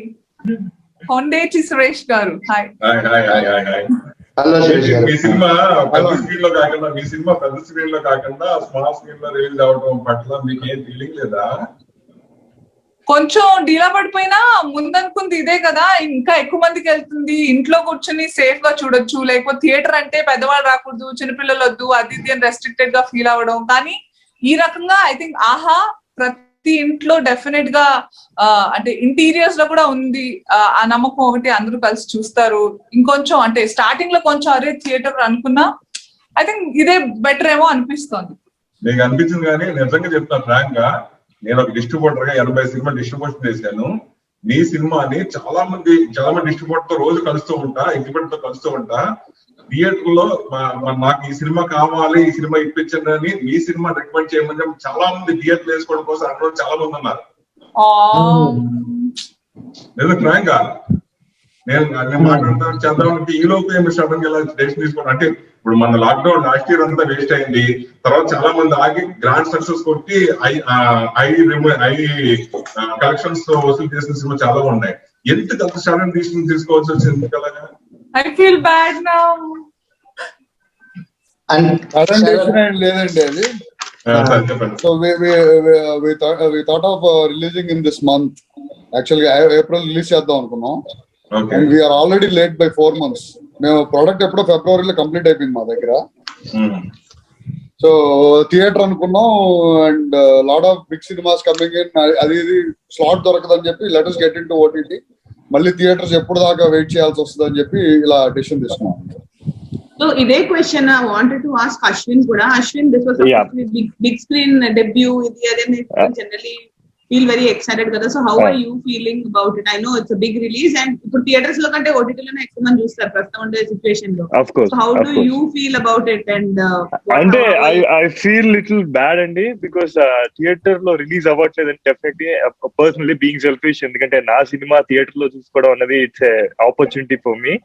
Kondeti Suresh గారు. హాయ్. హలో మీ సినిమా పెద్ద స్క్రీన్ లో కాకుండా పెద్ద స్క్రీన్ లో కాకుండా స్మాల్ స్క్రీన్ లో రిలీజ్ అవడం పట్ల మీకు ఏం ఫీలింగ్ లేదా? కొంచెం డీలా పడిపోయినా ముందనుకుంది ఇదే కదా, ఇంకా ఎక్కువ మందికి వెళ్తుంది, ఇంట్లో కూర్చొని సేఫ్ గా చూడొచ్చు, లేకపోతే థియేటర్ అంటే పెద్దవాళ్ళు రాకూడదు, చిన్నపిల్లలు వద్దు, అది ఇది అని రెస్ట్రిక్టెడ్ గా ఫీల్ అవ్వడం. కానీ ఈ రకంగా ఐ థింక్ ఆహా ప్రతి ఇంట్లో డెఫినెట్ గా అంటే ఇంటీరియర్స్ లో కూడా ఉంది ఆ నమ్మకం ఒకటి, అందరూ కలిసి చూస్తారు. ఇంకొంచెం అంటే స్టార్టింగ్ లో కొంచెం అరే థియేటర్ అనుకున్నా, ఐ థింక్ ఇదే బెటర్ ఏమో అనిపిస్తోంది. మీకు అనిపించింది కానీ నిజంగా చెప్తాను ఫ్రాంక్ గా, నేను ఒక డిస్ట్రిబ్యూటర్ గా 80 సినిమా డిస్ట్రిబ్యూషన్ చేశాను. మీ సినిమాని చాలా మంది డిస్ట్రిబ్యూటర్ తో రోజు కలుస్తూ ఉంటా, ఎగ్జిబిట్ తో కలుస్తూ ఉంటా. థియేటర్ లో నాకు ఈ సినిమా కావాలి, ఈ సినిమా ఇప్పించండి అని మీ సినిమా రికమెండ్ చేయమని చాలా మంది థియేటర్ వేసుకోవడం కోసం అక్కడ చాలా మంది ఉన్నారు. నేను ఫ్రాంక్ గా నేను మాట్లాడతాను చేద్దామంటే ఈ లోపు ఏమి సడన్ గా డెసిషన్ తీసుకోండి అంటే, ఇప్పుడు మన లాక్డౌన్ లాస్ట్ ఇయర్ అంతా వేస్ట్ అయింది. తర్వాత చాలా మంది ఆగి గ్రాండ్ సక్సెస్ కొట్టి ఐ కలెక్షన్స్ వసూలు చేసిన సినిమా చాలా ఉన్నాయి. ఎందుకు అంత సడన్ డిసిషన్ తీసుకోవాల్సి వచ్చింది? అలాగా ఐ ఫీల్ బ్యాడ్ నౌ. లేదండి అది. So we thought of releasing in this month. Actually April release చేద్దాం అనుకున్నాం. And we are already late by 4 months. మేము ప్రోడక్ట్ ఎప్పుడో ఫిబ్రవరిలో కంప్లీట్ అయిపోయింది మా దగ్గర. సో థియేటర్ అనుకున్నాం and lot of big cinemas coming in, అది స్లాట్ దొరకదని చెప్పి let us get into OTT. మళ్ళీ థియేటర్స్ ఎప్పుడు దాకా వెయిట్ చేయాల్సి వస్తుంది అని చెప్పి ఇలా డెసిషన్ తీసుకున్నాం. So ఇదే question I wanted to ask Ashwin కూడా. Ashwin, this was a big screen debut. ఇది అదే generally feel very excited కదా. So how are you feeling about it? I know it's a big release and ఇప్పుడు theatres లో కంటే OTT లోనే ఎక్కువ మంది చూస్తారు ప్రస్తుతం ఉండే సిచువేషన్ లో. Of course. So how do you feel about it? And అంటే I feel little bad అండి, because థియేటర్ లో రిలీజ్ అవ్వట్లేదు అని డెఫినెట్లీ పర్సనలీ బీయింగ్ సెల్ఫిష్. ఎందుకంటే నా సినిమా థియేటర్ లో చూసుకోవడం అనేది it's opportunity for me.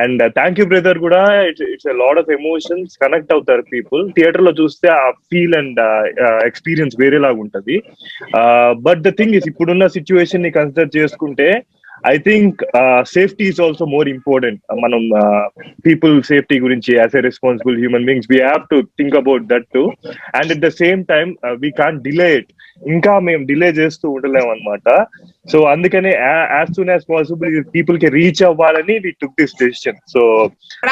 And thank you brother కూడా. It's lot of emotions connect అవుతారు పీపుల్. థియేటర్ లో చూస్తే ఆ ఫీల్ అండ్ ఎక్స్పీరియన్స్ వేరేలాగా ఉంటది. బట్ ద థింగ్ ఇస్, ఇప్పుడున్న సిచ్యువేషన్ ని కన్సిడర్ చేసుకుంటే I think safety is also more important. మనం పీపుల్ సేఫ్టీ గురించి as a responsible human beings we have to think about that too. And at the same time we can't delay it. ఇంకా మేము delay చేస్తూ ఉండలేము అనమాట. So అందుకనే as soon as possible people కి reach అవ్వాలని we took this decision. So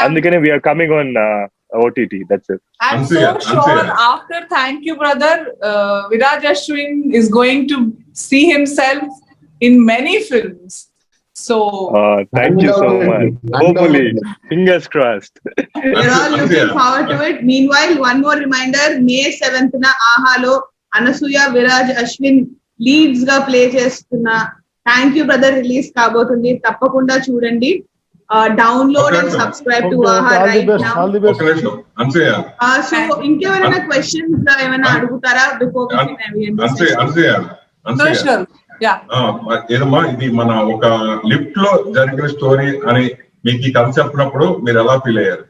అందుకనే we're coming on OTT. That's it. I'm so sure after Thank You Brother, Viraj Ashwin is going to see himself in many films. So thank you so much. Hopefully, fingers crossed. We're all looking forward to it. Meanwhile, one more reminder, May 7th na Ahalo Anasuya Viraj Ashwin leads ga play chestunna Thank You Brother release kabotundi. Tappakunda chudandi. Download and subscribe to Aha right now. All the best. So ఇంకేమైనా questions ఏమైనా అడుగుతారా before ఏదమ్మా ఇది మన ఒక lift లో జరిగిన story అని మీకు ఈ కథ చెప్పినప్పుడు మీరు ఎలా ఫీల్ అయ్యారు?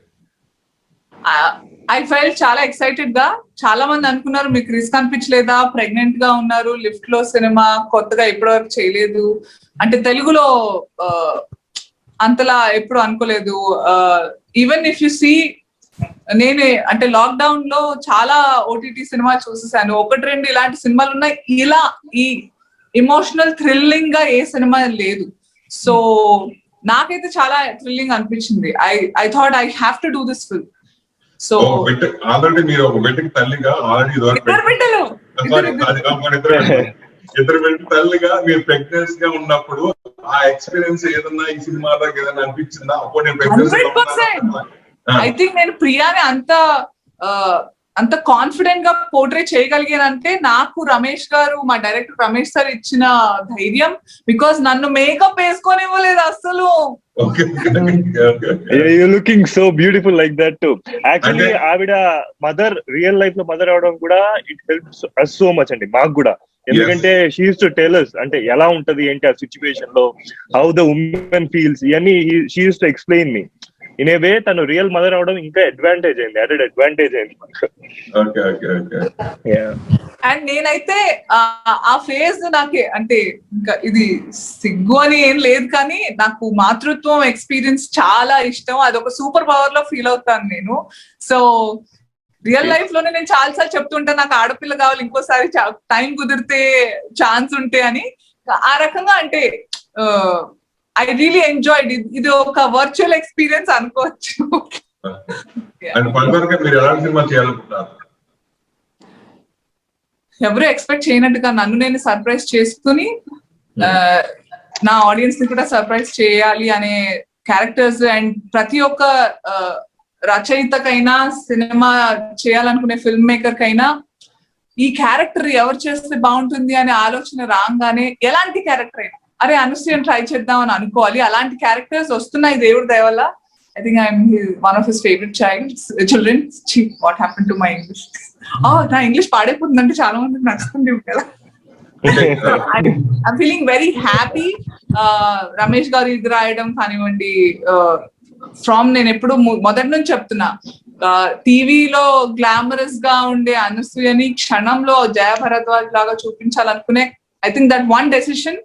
ఐ ఫెల్ చాలా ఎక్సైటెడ్ గా. చాలా మంది అనుకున్నారు మీకు రిస్క్ అనిపించలేదా, ప్రెగ్నెంట్ గా ఉన్నారు, లిఫ్ట్ లో సినిమా కొత్తగా ఇప్పటివరకు చేయలేదు అంటే తెలుగులో అంతలా ఎప్పుడు అనుకోలేదు. ఈవెన్ ఇఫ్ యు సీ, నేను అంటే లాక్డౌన్ లో చాలా OTT సినిమాలు చూసేసాను. 1-2 ఇలాంటి సినిమాలు ఉన్నాయి. ఇలా ఈ ఎమోషనల్ థ్రిల్లింగ్ గా ఏ సినిమా లేదు. సో నాకైతే చాలా థ్రిల్లింగ్ అనిపించింది. I thought I have to do this film. So already మీరు ఒక బిడ్డకి తల్లిగా ఇద్దరు బిడ్డ తల్లిగా మీరు ప్రెగ్నెన్సీ గా ఉన్నప్పుడు ఆ ఎక్స్పీరియన్స్ ఏదన్నా ఈ సినిమాలో ఏదైనా అనిపించిందా? అప్పుడు నేను 100%. ఐ థింక్ నేను ప్రియాని అంత అంత కాన్ఫిడెంట్ గా పోర్ట్రే చేయగలిగానంటే నాకు రమేష్ గారు, మా డైరెక్టర్ రమేష్ సార్ ఇచ్చిన ధైర్యం. బికాస్ నన్ను మేకప్ వేసుకొని ఇవ్వలేదు అసలు. Looking so beautiful like that too. Actually ఆవిడ మదర్, రియల్ లైఫ్ లో మదర్ అవడం కూడా it helps us so much అండి, మాకు కూడా. ఎందుకంటే she uses to tell us అంటే ఎలా ఉంటది ఏంటి ఆ సిచ్యువేషన్ లో, హౌ ద ఉమెన్ ఫీల్స్, ఇవన్నీ she uses to explain me. In a way తను రియల్ మదర్ అవడం ఇంకా అడ్వాంటేజ్ అయింది, అడెడ్ అడ్వాంటేజ్ అయింది. అండ్ నేనైతే ఆ ఫేజ్ నాకే అంటే ఇంకా ఇది సిగ్గు అని ఏం లేదు, కానీ నాకు మాతృత్వం ఎక్స్పీరియన్స్ చాలా ఇష్టం. అదొక సూపర్ పవర్ లో ఫీల్ అవుతాను నేను. సో రియల్ లైఫ్ లోనే నేను చాలా సార్లు చెప్తుంటాను నాకు ఆడపిల్ల కావాలి, ఇంకోసారి టైం కుదిరితే ఛాన్స్ ఉంటే అని. ఆ రకంగా అంటే ఐ రియలీ ఎంజాయ్డ్. ఇది ఒక వర్చువల్ ఎక్స్పీరియన్స్ అనుకోవచ్చు. ఎవరు ఎక్స్పెక్ట్ చేయనట్టుగా నన్ను నేను సర్ప్రైజ్ చేసుకుని నా ఆడియన్స్ ని కూడా సర్ప్రైజ్ చేయాలి అనే క్యారెక్టర్స్. అండ్ ప్రతి ఒక్క రచయితకైనా, సినిమా చేయాలనుకునే ఫిల్మ్ మేకర్ కైనా ఈ క్యారెక్టర్ ఎవరు చేస్తే బాగుంటుంది అనే ఆలోచన రాగానే ఎలాంటి క్యారెక్టర్ అయినా అరే అనుశ్రీని ట్రై చేద్దాం అని అనుకోవాలి. అలాంటి క్యారెక్టర్స్ వస్తున్నాయి దేవుడి దయ వల్ల. I think I'm one of his favourite children. What happen to my English? నా ఇంగ్లీష్ పాడైపోతుందంటే చాలా మందికి నచ్చుతుంది కదా. I'm feeling very happy. Ramesh garu ఇది రాయడం కానివ్వండి, ఫ్రమ్ నేను ఎప్పుడు మొదటి నుంచి చెప్తున్నా, టీవీలో గ్లామరస్ గా ఉండే అనసూయని క్షణంలో జయ భరద్వాజ్ లాగా చూపించాలనుకునే I think that one decision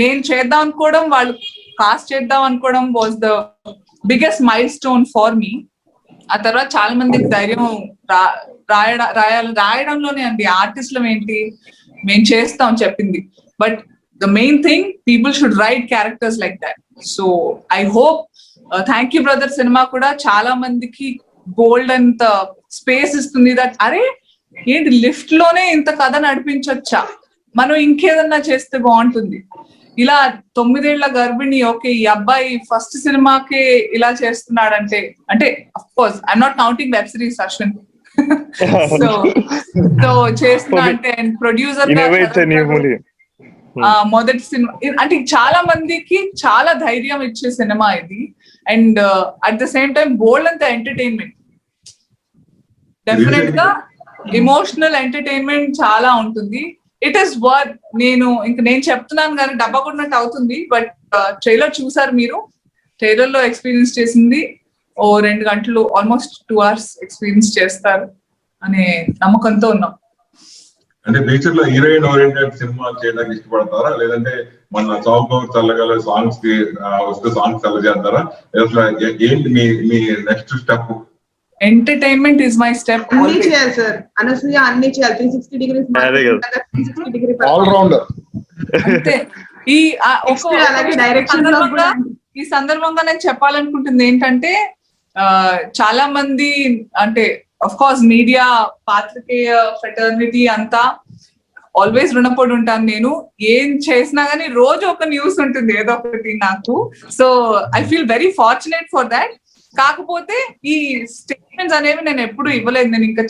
నేను చేద్దాం అనుకోవడం, వాళ్ళు కాస్ట్ చేద్దాం అనుకోవడం was the biggest milestone for me. ఆ తర్వాత చాలా మందికి ధైర్యం రాయడంలోనే అండి. ఆర్టిస్టులం ఏంటి, మేము చేస్తాం చెప్పింది, but the main thing people should write characters like that. So I hope thank you brother cinema కూడా చాలా మందికి బోల్డ్ అంత స్పేస్ ఇస్తుంది. దట్ అరే ఏంటి లిఫ్ట్ లోనే ఇంత కథ నడిపించొచ్చా, మనం ఇంకేదన్నా చేస్తే బాగుంటుంది. ఇలా 9 ఏళ్ల గర్భిణి, ఓకే ఈ అబ్బాయి ఫస్ట్ సినిమాకే ఇలా చేస్తున్నాడంటే, అంటే of course I'm not counting web series Ashwin. So చేస్తున్నా అంటే అండ్ ప్రొడ్యూసర్ మొదటి సినిమా అంటే చాలా మందికి చాలా ధైర్యం ఇచ్చే సినిమా ఇది. And at the same time bold అంత ఎంటర్టైన్మెంట్, డెఫినెట్ గా ఎమోషనల్ ఎంటర్టైన్మెంట్ చాలా ఉంటుంది. It is worth. నేను చెప్తున్నాను కానీ డబ్బా కొన్నట్టు అవుతుంది, బట్ ట్రైలర్ చూసారు మీరు, ట్రైలర్ లో ఎక్స్పీరియన్స్ చేసింది 2 గంటలు, ఆల్మోస్ట్ 2 hours ఎక్స్పీరియన్స్ చేస్తారు అనే నమ్మకంతో ఉన్నాం. అంటే ఫ్యూచర్ లో హీరోయిన్ ఓరియంటెడ్ సినిమా చేయడానికి ఇష్టపడతారా, లేదంటే మన చౌక చల్లగల సాంగ్స్ కి వస్తే సాంగ్స్ చల్ల చేస్తారా? ఏంటి మీ next step? Entertainment is my step. అన్ని చేయాలి సార్, అనసూయ అన్ని చేయాలి. 360 degrees, 360 degree ఆల్ రౌండర్ అంతే. ఈ సందర్భంగా నేను చెప్పాలనుకుంటుంది ఏంటంటే, చాలా మంది అంటే అఫ్ కోర్స్ మీడియా, పాత్రికేయ ఫ్రెటర్నిటీ అంతా ఆల్వేస్ రుణపడి ఉంటాను. నేను ఏం చేసినా గానీ రోజు ఒక న్యూస్ ఉంటుంది ఏదో ఒకటి నాకు. So I feel very fortunate for that. కాకపోతే ఈ స్టేట్మెంట్స్ అనేవి నేను ఎప్పుడు ఇవ్వలేదు. నేను ఇంకా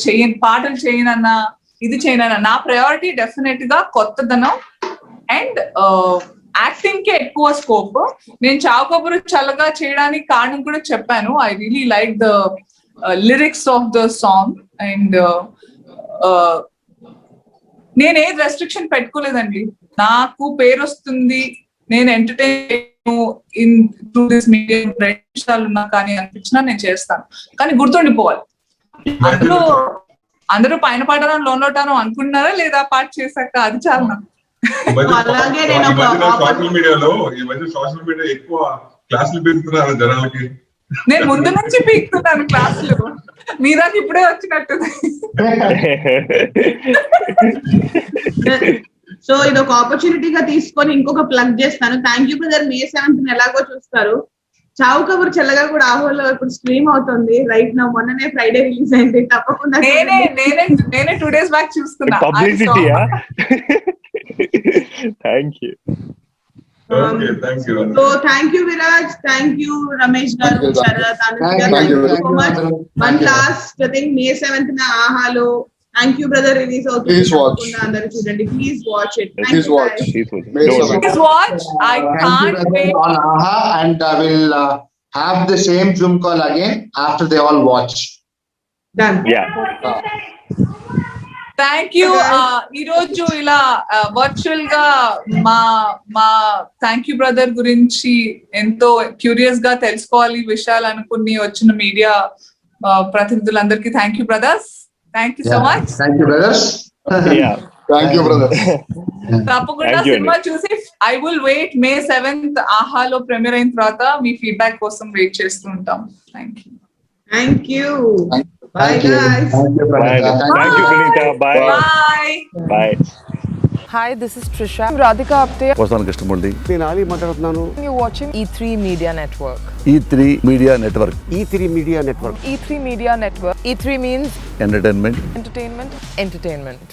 పాటలు చేయనన్నా, ఇది చేయనన్నా, నా ప్రయారిటీ డెఫినెట్ గా కొత్తదనం అండ్ యాక్టింగ్ కి ఎక్కువ స్కోప్. నేను చావు కబురు చల్లగా చేయడానికి కారణం కూడా చెప్పాను. I really like the lyrics of the song and నేను ఏది రెస్ట్రిక్షన్ పెట్టుకోలేదండి. నాకు పేరు వస్తుంది, నేను entertain in through this medium 2 నిమిషాలు ఉన్నా కానీ అనిపించినా నేను చేస్తాను. కానీ గుర్తుండిపోవాలి, అందరూ పైన పాడడం లోన్లోటాను అనుకుంటున్నారా లేదా పాట చేశాక, అది చాలా నాకు. సోషల్ మీడియా ఎక్కువ క్లాసులు పెడుతున్నారు జనాలకి. నేను ముందు నుంచి పీకుతున్నాను క్లాసులు, మీ దాకా ఇప్పుడే వచ్చినట్టు. సో ఇది ఒక ఆపర్చునిటీగా తీసుకొని ఇంకొక ప్లగ్ చేస్తాను. Thank you brother. May 7th ఎలాగో చూస్తారు. చావు కబురు చల్లగా కూడా ఆహోలో ఇప్పుడు స్ట్రీమ్ అవుతుంది రైట్ నా. మొన్ననే ఫ్రైడే రిలీజ్ అయింది. తప్పకుండా నేనే 2 days బ్యాక్ చూస్తున్నా. పబ్లిసిటీయా? Thank you. Okay, thank you. So thank you, Viraj. Thank you, Ramesh Garu, Thank you. Sharath, Anushka. Thank Thank you. you so much. Thank One you. last, I think May 7th na Ahalo. Thank you, brother. Release out. Please watch. Please watch it. Thank Please you, watch. guys. May Don't 7th. Please watch. I Thank you, can't brother, wait. on AHA, and I will have the same Zoom call again after they all watch. Done. Yeah. Thank you. ఈ రోజు ఇలా virtual గా మా మా thank you brother గురించి ఎంతో curious గా తెలుసుకోవాలి విషయాలు అనుకుని వచ్చిన మీడియా ప్రతినిధులందరికీ thank you brothers. Thank you so much. Thank you, brothers. Yeah. Thank you brother. తప్పకుండా Thank you, సినిమా చూసి I will wait May 7th ఆహాలో ప్రీమియర్ అయిన తర్వాత మీ ఫీడ్బ్యాక్ కోసం వెయిట్ చేస్తూ ఉంటాం. Thank you. Thank you. Bye, Thank you. guys. Thank you, brother. Bye. Thank you, Punita. Bye. Bye. Bye. Hi, this is Trisha. I'm Radhika Apte. వస్తాను కృష్ణమూర్తి. నేను ఆలీ మాట్లాడుతున్నాను. You're watching E3 Media Network. E3 media network. E3 media network. E3 Media Network. E3 means entertainment. entertainment.